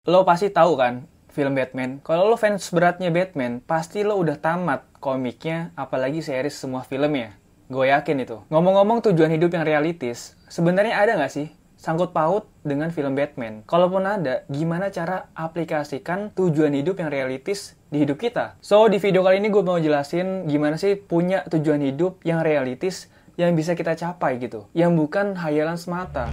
Lo pasti tahu kan film Batman. Kalau lo fans beratnya Batman, pasti lo udah tamat komiknya, apalagi series semua filmnya. Gue yakin itu. Ngomong-ngomong tujuan hidup yang realistis, sebenarnya ada nggak sih sangkut paut dengan film Batman? Kalaupun ada, gimana cara aplikasikan tujuan hidup yang realistis di hidup kita? So, di video kali ini gue mau jelasin gimana sih punya tujuan hidup yang realistis yang bisa kita capai gitu. Yang bukan hayalan semata.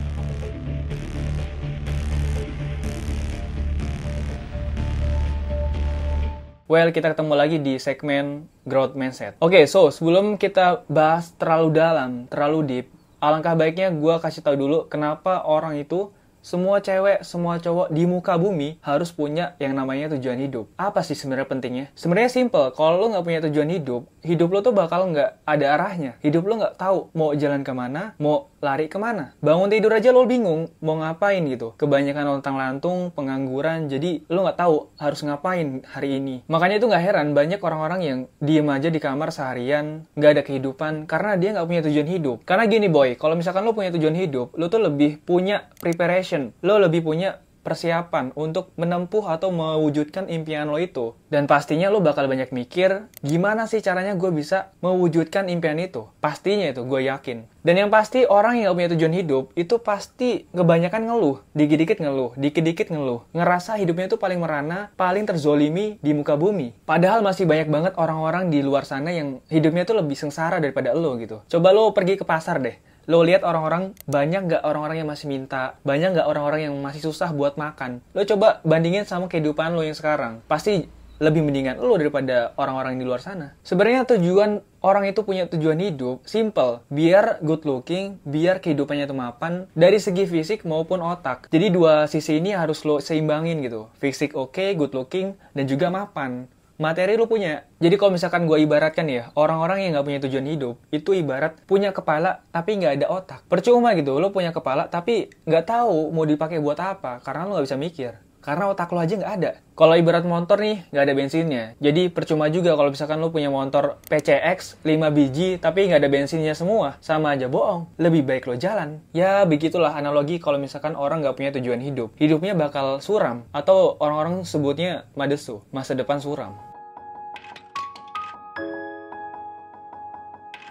Well, kita ketemu lagi di segmen Growth Mindset. Oke, so sebelum kita bahas terlalu dalam, terlalu deep, alangkah baiknya gue kasih tahu dulu kenapa orang itu, semua cewek, semua cowok di muka bumi harus punya yang namanya tujuan hidup. Apa sih sebenarnya pentingnya? Sebenarnya simple. Kalau lo nggak punya tujuan hidup lo tuh bakal nggak ada arahnya. Hidup lo nggak tahu mau jalan kemana, mau lari kemana. Bangun tidur aja lo bingung mau ngapain gitu. Kebanyakan lontang-lantung, pengangguran, jadi lo nggak tahu harus ngapain hari ini. Makanya itu nggak heran banyak orang-orang yang diem aja di kamar seharian, nggak ada kehidupan, karena dia nggak punya tujuan hidup. Karena gini boy, kalau misalkan lo punya tujuan hidup, lo tuh lebih punya preparation. Lo lebih punya persiapan untuk menempuh atau mewujudkan impian lo itu. Dan pastinya lo bakal banyak mikir, gimana sih caranya gue bisa mewujudkan impian itu? Pastinya itu, gue yakin. Dan yang pasti, orang yang gak punya tujuan hidup, itu pasti kebanyakan ngeluh. Dikit-dikit ngeluh, dikit-dikit ngeluh. Ngerasa hidupnya itu paling merana, paling terzolimi di muka bumi. Padahal masih banyak banget orang-orang di luar sana yang hidupnya tuh lebih sengsara daripada lo gitu. Coba lo pergi ke pasar deh. Lo lihat orang-orang, banyak nggak orang-orang yang masih minta? Banyak nggak orang-orang yang masih susah buat makan? Lo coba bandingin sama kehidupan lo yang sekarang. Pasti lebih mendingan lo daripada orang-orang di luar sana. Sebenarnya tujuan orang itu punya tujuan hidup, simple. Biar good looking, biar kehidupannya itu mapan, dari segi fisik maupun otak. Jadi dua sisi ini harus lo seimbangin gitu. Fisik oke, good looking, dan juga mapan. Materi lu punya. Jadi kalau misalkan gue ibaratkan ya, orang-orang yang nggak punya tujuan hidup, itu ibarat punya kepala tapi nggak ada otak. Percuma gitu, lu punya kepala tapi nggak tahu mau dipakai buat apa, karena lu nggak bisa mikir. Karena otak lu aja nggak ada. Kalau ibarat motor nih, nggak ada bensinnya. Jadi percuma juga kalau misalkan lu punya motor PCX 5 biji tapi nggak ada bensinnya semua. Sama aja bohong. Lebih baik lo jalan. Ya begitulah analogi kalau misalkan orang nggak punya tujuan hidup. Hidupnya bakal suram. Atau orang-orang sebutnya madesu. Masa depan suram.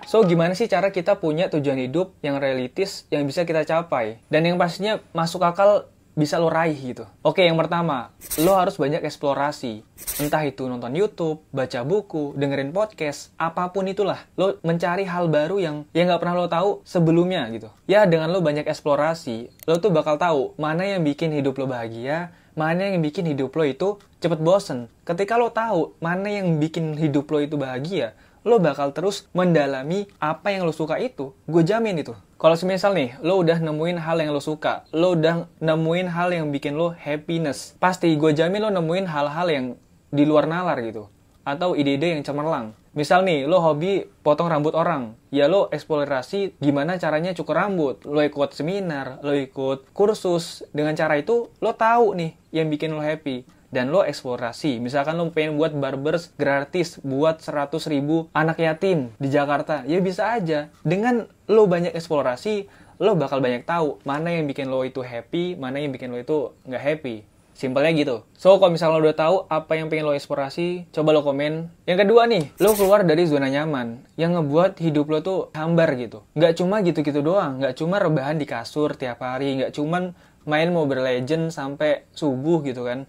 So, gimana sih cara kita punya tujuan hidup yang realistis, yang bisa kita capai? Dan yang pastinya masuk akal bisa lo raih gitu. Oke, yang pertama, lo harus banyak eksplorasi. Entah itu nonton YouTube, baca buku, dengerin podcast, apapun itulah. Lo mencari hal baru yang nggak pernah lo tahu sebelumnya gitu. Ya, dengan lo banyak eksplorasi, lo tuh bakal tahu mana yang bikin hidup lo bahagia, mana yang bikin hidup lo itu cepet bosen. Ketika lo tahu mana yang bikin hidup lo itu bahagia, lo bakal terus mendalami apa yang lo suka itu. Gue jamin itu. Kalau semisal nih, lo udah nemuin hal yang lo suka, lo udah nemuin hal yang bikin lo happiness, pasti gue jamin lo nemuin hal-hal yang di luar nalar gitu. Atau ide-ide yang cemerlang. Misal nih, lo hobi potong rambut orang. Ya lo eksplorasi gimana caranya cukur rambut. Lo ikut seminar, lo ikut kursus. Dengan cara itu, lo tahu nih yang bikin lo happy. Dan lo eksplorasi. Misalkan lo pengen buat barbers gratis buat 100.000 anak yatim di Jakarta. Ya bisa aja. Dengan lo banyak eksplorasi, lo bakal banyak tahu mana yang bikin lo itu happy, mana yang bikin lo itu nggak happy. Simpelnya gitu. So, kalau misalnya lo udah tahu apa yang pengen lo eksplorasi, coba lo komen. Yang kedua nih, lo keluar dari zona nyaman. Yang ngebuat hidup lo tuh hambar gitu. Nggak cuma gitu-gitu doang. Nggak cuma rebahan di kasur tiap hari. Nggak cuma main Mobile Legends sampai subuh gitu kan.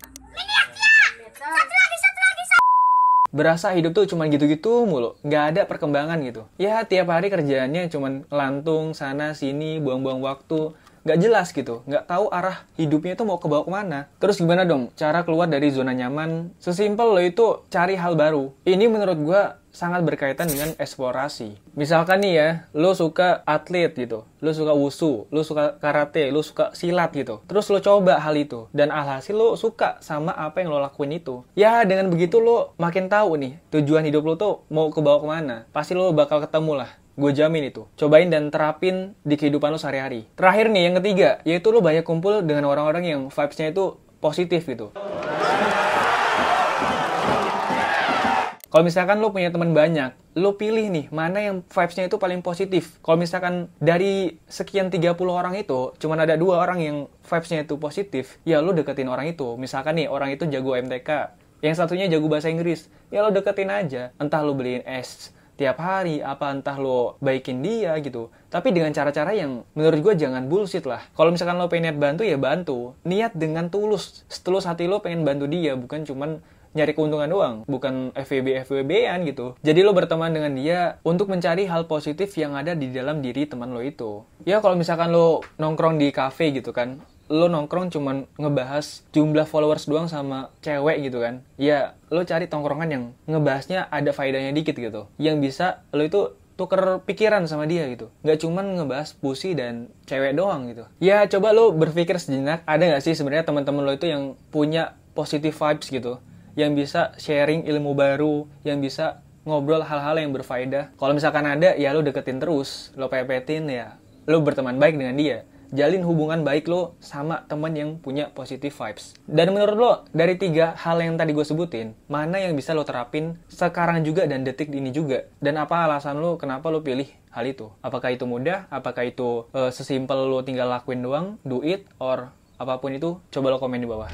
Berasa hidup tuh cuma gitu-gitu mulu, nggak ada perkembangan gitu. Ya tiap hari kerjaannya cuma lantung sana sini, buang-buang waktu, nggak jelas gitu, nggak tahu arah hidupnya tuh mau ke bawah kemana. Terus gimana dong cara keluar dari zona nyaman? Sesimpel lo itu cari hal baru. Ini menurut gua sangat berkaitan dengan eksplorasi. Misalkan nih ya, lo suka atlet gitu, lo suka wushu, lo suka karate, lo suka silat gitu. Terus lo coba hal itu, dan alhasil lo suka sama apa yang lo lakuin itu. Ya dengan begitu lo makin tahu nih, tujuan hidup lo tuh mau ke bawah kemana. Pasti lo bakal ketemu lah. Gue jamin itu. Cobain dan terapin di kehidupan lo sehari-hari. Terakhir nih, yang ketiga, yaitu lo banyak kumpul dengan orang-orang yang vibes-nya itu positif gitu. Kalau misalkan lo punya teman banyak, lo pilih nih mana yang vibes-nya itu paling positif. Kalau misalkan dari sekian 30 orang itu, cuman ada 2 orang yang vibes-nya itu positif, ya lo deketin orang itu. Misalkan nih, orang itu jago MTK, yang satunya jago bahasa Inggris, ya lo deketin aja. Entah lo beliin es tiap hari, apa entah lo baikin dia gitu. Tapi dengan cara-cara yang menurut gue jangan bullshit lah. Kalau misalkan lo pengen niat bantu, ya bantu. Niat dengan tulus. Setulus hati lo pengen bantu dia, bukan cuman nyari keuntungan doang, bukan FWB-an gitu. Jadi lo berteman dengan dia untuk mencari hal positif yang ada di dalam diri teman lo itu. Ya kalau misalkan lo nongkrong di cafe gitu kan, lo nongkrong cuman ngebahas jumlah followers doang sama cewek gitu kan, ya lo cari tongkrongan yang ngebahasnya ada faedahnya dikit gitu, yang bisa lo itu tuker pikiran sama dia gitu, nggak cuman ngebahas pusi dan cewek doang gitu. Ya coba lo berpikir sejenak, ada nggak sih sebenarnya teman-teman lo itu yang punya positive vibes gitu, yang bisa sharing ilmu baru, yang bisa ngobrol hal-hal yang berfaedah. Kalau misalkan ada, ya lo deketin terus, lo pepetin, ya lo berteman baik dengan dia. Jalin hubungan baik lo sama teman yang punya positive vibes. Dan menurut lo, dari 3 hal yang tadi gue sebutin, mana yang bisa lo terapin sekarang juga dan detik ini juga? Dan apa alasan lo kenapa lo pilih hal itu? Apakah itu mudah? Apakah itu sesimpel lo tinggal lakuin doang, do it, or apapun itu? Coba lo komen di bawah.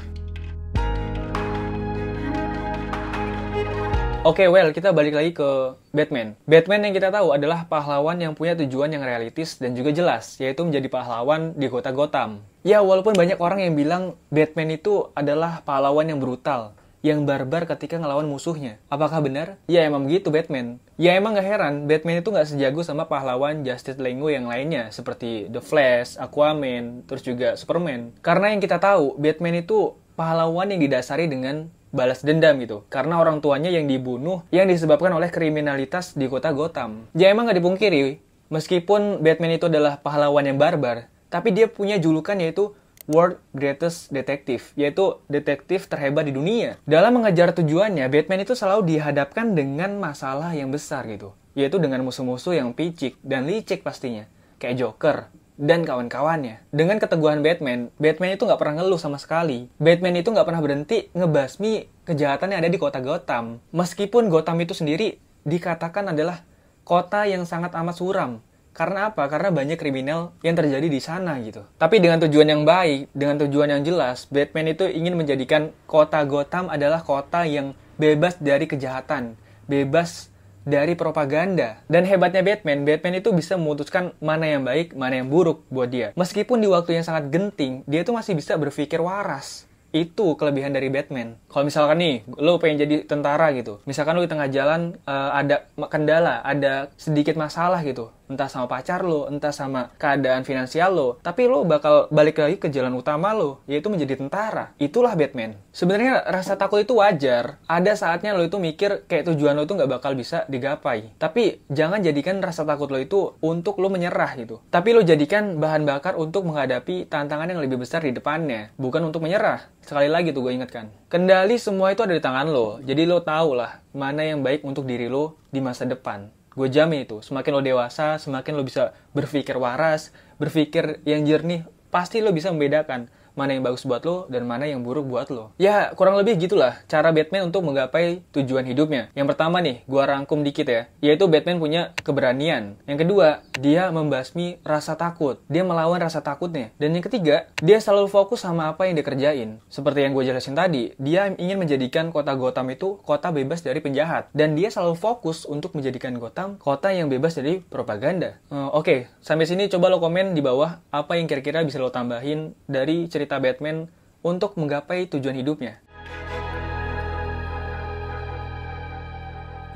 Oke, kita balik lagi ke Batman. Batman yang kita tahu adalah pahlawan yang punya tujuan yang realistis dan juga jelas, yaitu menjadi pahlawan di kota Gotham. Ya, walaupun banyak orang yang bilang Batman itu adalah pahlawan yang brutal, yang barbar ketika ngelawan musuhnya. Apakah benar? Ya, emang begitu Batman. Ya, emang gak heran, Batman itu gak sejago sama pahlawan Justice League yang lainnya, seperti The Flash, Aquaman, terus juga Superman. Karena yang kita tahu, Batman itu pahlawan yang didasari dengan balas dendam gitu, karena orang tuanya yang dibunuh yang disebabkan oleh kriminalitas di kota Gotham. Ya emang gak dipungkiri, meskipun Batman itu adalah pahlawan yang barbar, tapi dia punya julukan yaitu World Greatest Detective, yaitu detektif terhebat di dunia. Dalam mengejar tujuannya, Batman itu selalu dihadapkan dengan masalah yang besar gitu, yaitu dengan musuh-musuh yang picik dan licik pastinya, kayak Joker dan kawan-kawannya. Dengan keteguhan Batman itu nggak pernah ngeluh sama sekali. Batman itu nggak pernah berhenti ngebasmi kejahatan yang ada di kota Gotham. Meskipun Gotham itu sendiri dikatakan adalah kota yang sangat amat suram. Karena apa? Karena banyak kriminal yang terjadi di sana gitu. Tapi dengan tujuan yang baik, dengan tujuan yang jelas, Batman itu ingin menjadikan kota Gotham adalah kota yang bebas dari kejahatan, bebas dari propaganda. Dan hebatnya Batman itu bisa memutuskan mana yang baik, mana yang buruk buat dia. Meskipun di waktu yang sangat genting, dia tuh masih bisa berpikir waras. Itu kelebihan dari Batman. Kalau misalkan nih, lo pengen jadi tentara gitu. Misalkan lo di tengah jalan ada kendala, ada sedikit masalah gitu. Entah sama pacar lo, entah sama keadaan finansial lo. Tapi lo bakal balik lagi ke jalan utama lo, yaitu menjadi tentara. Itulah Batman. Sebenarnya rasa takut itu wajar. Ada saatnya lo itu mikir kayak tujuan lo itu nggak bakal bisa digapai. Tapi jangan jadikan rasa takut lo itu untuk lo menyerah gitu. Tapi lo jadikan bahan bakar untuk menghadapi tantangan yang lebih besar di depannya. Bukan untuk menyerah. Sekali lagi tuh gue ingatkan. Kendali semua itu ada di tangan lo. Jadi lo tau lah mana yang baik untuk diri lo di masa depan. Gue jamin itu, semakin lo dewasa, semakin lo bisa berpikir waras, berpikir yang jernih, pasti lo bisa membedakan mana yang bagus buat lo dan mana yang buruk buat lo. Ya, kurang lebih gitulah cara Batman untuk menggapai tujuan hidupnya. Yang pertama nih, gua rangkum dikit ya, yaitu Batman punya keberanian. Yang kedua, dia membasmi rasa takut. Dia melawan rasa takutnya. Dan yang ketiga, dia selalu fokus sama apa yang dia kerjain. Seperti yang gue jelasin tadi, dia ingin menjadikan kota Gotham itu kota bebas dari penjahat. Dan dia selalu fokus untuk menjadikan Gotham kota yang bebas dari propaganda. Oke, sampai sini coba lo komen di bawah apa yang kira-kira bisa lo tambahin dari cerita Batman untuk menggapai tujuan hidupnya.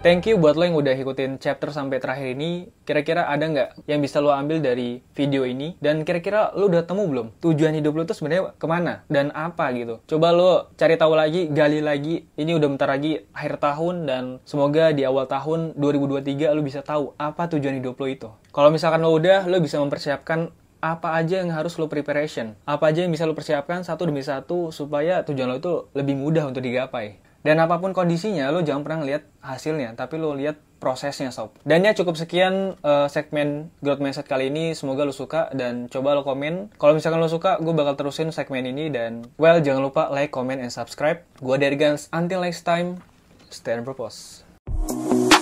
Thank you buat lo yang udah ikutin chapter sampai terakhir ini. Kira-kira ada nggak yang bisa lo ambil dari video ini? Dan kira-kira lo udah temu belum? Tujuan hidup lo tuh sebenarnya kemana? Dan apa gitu? Coba lo cari tahu lagi, gali lagi. Ini udah bentar lagi akhir tahun dan semoga di awal tahun 2023 lo bisa tahu apa tujuan hidup lo itu. Kalau misalkan lo udah, lo bisa mempersiapkan apa aja yang harus lo preparation. Apa aja yang bisa lo persiapkan satu demi satu supaya tujuan lo itu lebih mudah untuk digapai. Dan apapun kondisinya, lo jangan pernah ngeliat hasilnya, tapi lo lihat prosesnya, sob. Dan ya cukup sekian segmen Growth Mindset kali ini. Semoga lo suka dan coba lo komen. Kalau misalkan lo suka, gue bakal terusin segmen ini. Dan, jangan lupa like, comment, and subscribe. Gue Dergans. Until next time, stay on purpose. Bye.